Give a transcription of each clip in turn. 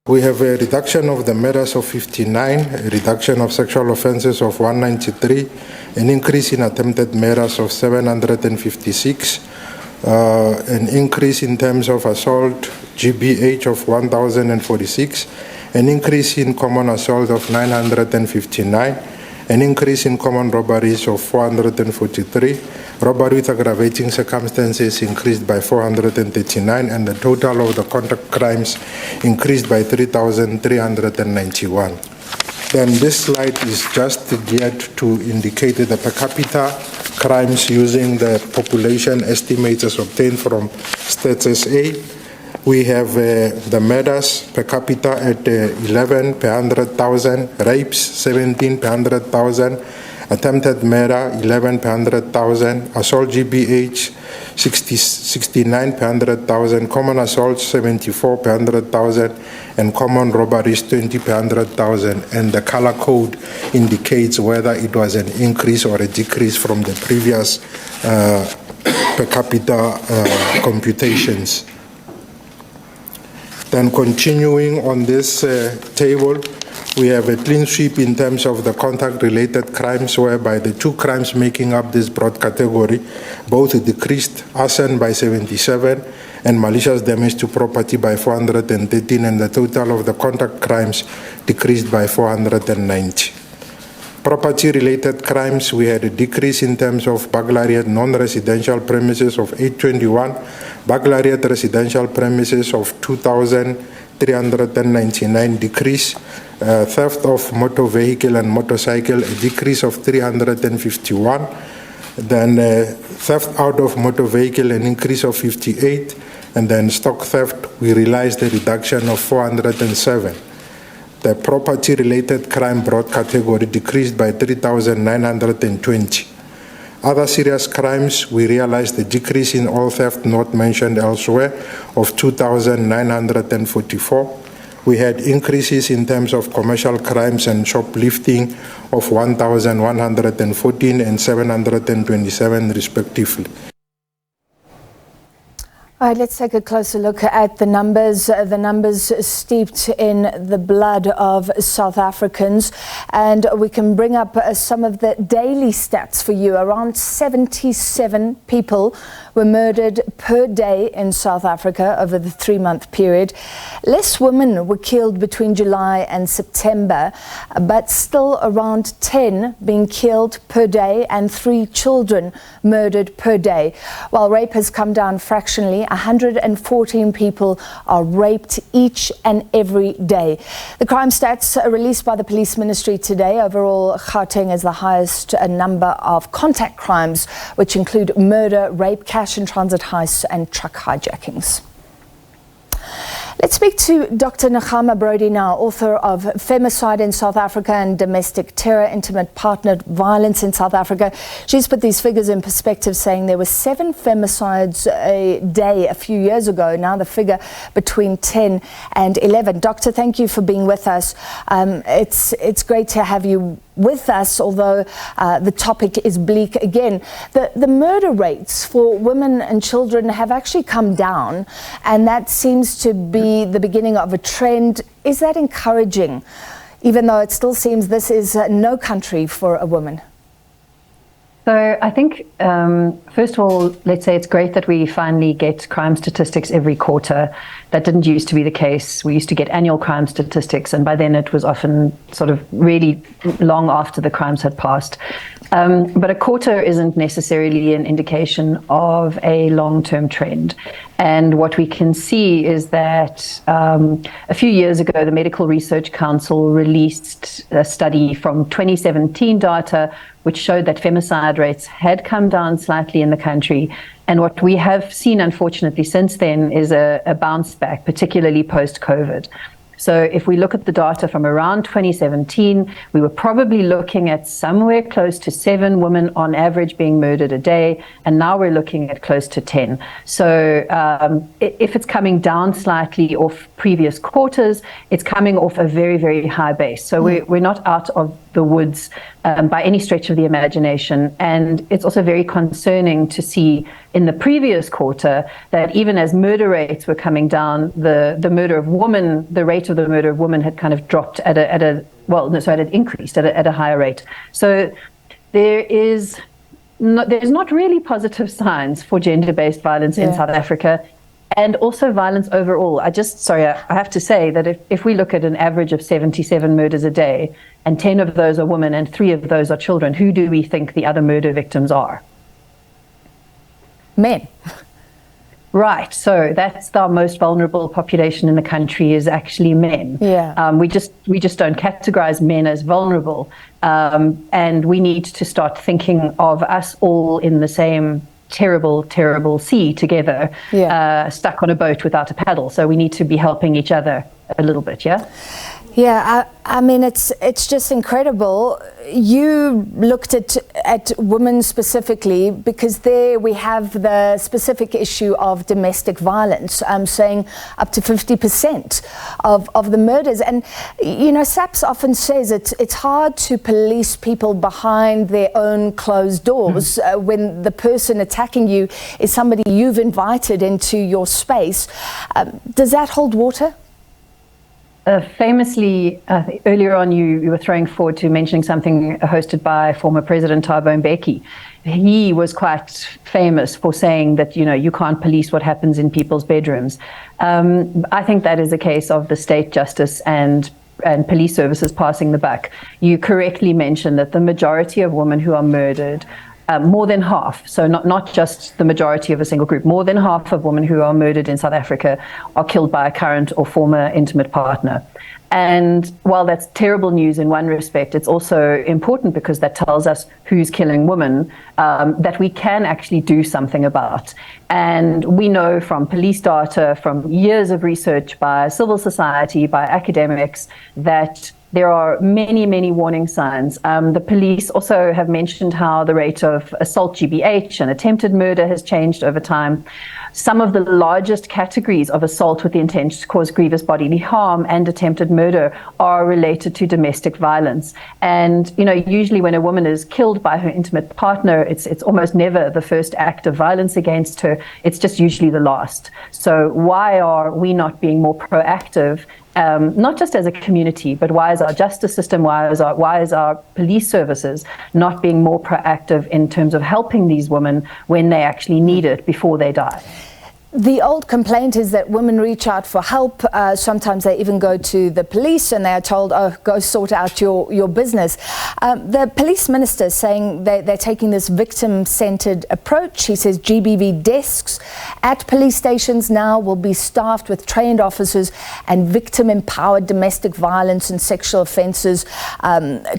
We have a reduction of the murders of 59, a reduction of sexual offences of 193, an increase in attempted murders of 756, an increase in terms of assault GBH of 1,046, an increase in common assault of 959, an increase in common robberies of 443, robbery with aggravating circumstances increased by 439, and the total of the contact crimes increased by 3,391. Then this slide is just geared to indicate the per capita crimes using the population estimates as obtained from Stats SA. We have the murders per capita at 11 per 100,000, rapes 17 per 100,000, attempted murder 11 per 100,000, assault GBH 69 per 100,000, common assaults 74 per 100,000, and common robberies 20 per 100,000. And the color code indicates whether it was an increase or a decrease from the previous per capita computations. Then continuing on this table, we have a clean sweep in terms of the contact-related crimes, whereby the two crimes making up this broad category both decreased: arson by 77 and malicious damage to property by 413, and the total of the contact crimes decreased by 490. Property-related crimes, we had a decrease in terms of burglary at non-residential premises of 821, burglary at residential premises of 2,399 decrease, theft of motor vehicle and motorcycle, a decrease of 351, then theft out of motor vehicle, an increase of 58, and then stock theft, we realized a reduction of 407. The property-related crime broad category decreased by 3,920. Other serious crimes, we realized a decrease in all theft not mentioned elsewhere of 2,944. We had increases in terms of commercial crimes and shoplifting of 1,114 and 727 respectively. All right, let's take a closer look at the numbers steeped in the blood of South Africans. And we can bring up some of the daily stats for you. Around 77 people were murdered per day in South Africa over the 3-month period. Less women were killed between July and September, but still around 10 being killed per day and 3 children murdered per day. While rape has come down fractionally, 114 people are raped each and every day. The crime stats are released by the Police Ministry today. Overall, Gauteng is the highest number of contact crimes, which include murder, rape, cash and transit heists and truck hijackings. Let's speak to Dr. Nechama Brodie now, author of Femicide in South Africa and Domestic Terror, Intimate Partnered Violence in South Africa. She's put these figures in perspective, saying there were 7 femicides a day a few years ago. Now the figure between 10 and 11. Doctor, thank you for being with us. It's great to have you with us, although the topic is bleak again. The murder rates for women and children have actually come down, and that seems to be the beginning of a trend. Is that encouraging, even though it still seems this is no country for a woman? So I think, first of all, let's say it's great that we finally get crime statistics every quarter. That didn't used to be the case. We used to get annual crime statistics, and by then it was often sort of really long after the crimes had passed. But a quarter isn't necessarily an indication of a long-term trend. And what we can see is that a few years ago, the Medical Research Council released a study from 2017 data, which showed that femicide rates had come down slightly in the country. And what we have seen, unfortunately, since then is a bounce back, particularly post-COVID. So if we look at the data from around 2017, we were probably looking at somewhere close to 7 women on average being murdered a day, and now we're looking at close to 10. So if it's coming down slightly off previous quarters, it's coming off a very, very high base. So we're not out of the woods by any stretch of the imagination. And it's also very concerning to see in the previous quarter, that even as murder rates were coming down, the rate of the murder of women had kind of dropped it had increased at a higher rate. So there's not really positive signs for gender-based violence in South Africa, and also violence overall. I have to say that if we look at an average of 77 murders a day, and 10 of those are women and 3 of those are children, who do we think the other murder victims are? Men. Right, so that's our most vulnerable population in the country, is actually men. Yeah. We just don't categorize men as vulnerable, and we need to start thinking of us all in the same terrible sea together, stuck on a boat without a paddle. So we need to be helping each other a little bit, yeah? Yeah, I mean, it's just incredible. You looked at women specifically because there we have the specific issue of domestic violence, saying up to 50% of the murders. And, you know, SABC often says it's hard to police people behind their own closed doors when the person attacking you is somebody you've invited into your space. Does that hold water? Famously, earlier on, you were throwing forward to mentioning something hosted by former President Thabo Mbeki. He was quite famous for saying that, you know, you can't police what happens in people's bedrooms. I think that is a case of the state justice and police services passing the buck. You correctly mentioned that the majority of women who are murdered, more than half, so not just the majority of a single group, more than half of women who are murdered in South Africa are killed by a current or former intimate partner. And while that's terrible news in one respect, it's also important because that tells us who's killing women, that we can actually do something about. And we know from police data, from years of research by civil society, by academics, that there are many, many warning signs. The police also have mentioned how the rate of assault, GBH, and attempted murder has changed over time. Some of the largest categories of assault with the intent to cause grievous bodily harm and attempted murder are related to domestic violence. And, you know, usually when a woman is killed by her intimate partner, it's almost never the first act of violence against her. It's just usually the last. So why are we not being more proactive? Not just as a community, but why is our justice system, why is our police services not being more proactive in terms of helping these women when they actually need it before they die? The old complaint is that women reach out for help. Sometimes they even go to the police and they are told, oh, go sort out your business. The police minister is saying they're taking this victim-centered approach. He says GBV desks at police stations now will be staffed with trained officers and victim-empowered domestic violence and sexual offences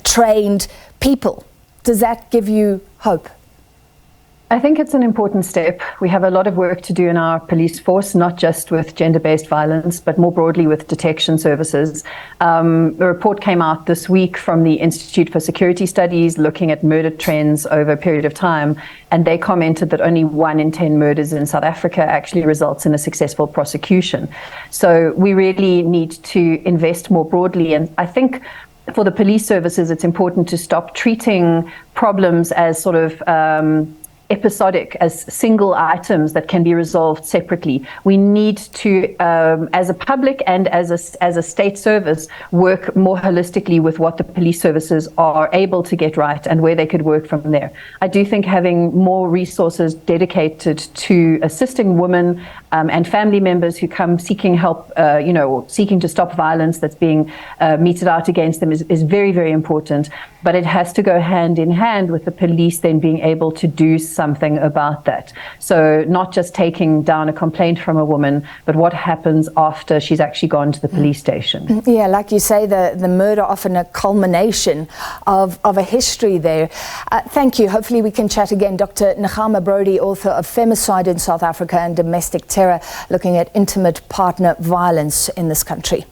trained people. Does that give you hope? I think it's an important step. We have a lot of work to do in our police force, not just with gender-based violence, but more broadly with detection services. A report came out this week from the Institute for Security Studies looking at murder trends over a period of time, and they commented that only 1 in 10 murders in South Africa actually results in a successful prosecution. So we really need to invest more broadly, and I think for the police services, it's important to stop treating problems as sort of episodic, as single items that can be resolved separately. We need to, as a public and as a state service, work more holistically with what the police services are able to get right and where they could work from there. I do think having more resources dedicated to assisting women and family members who come seeking help, seeking to stop violence that's being meted out against them is very, very important. But it has to go hand in hand with the police then being able to do something about that. So not just taking down a complaint from a woman, but what happens after she's actually gone to the police station. Yeah, like you say, the murder often a culmination of a history there. Thank you. Hopefully we can chat again. Dr. Nechama Brodie, author of Femicide in South Africa and Domestic Terror, looking at intimate partner violence in this country.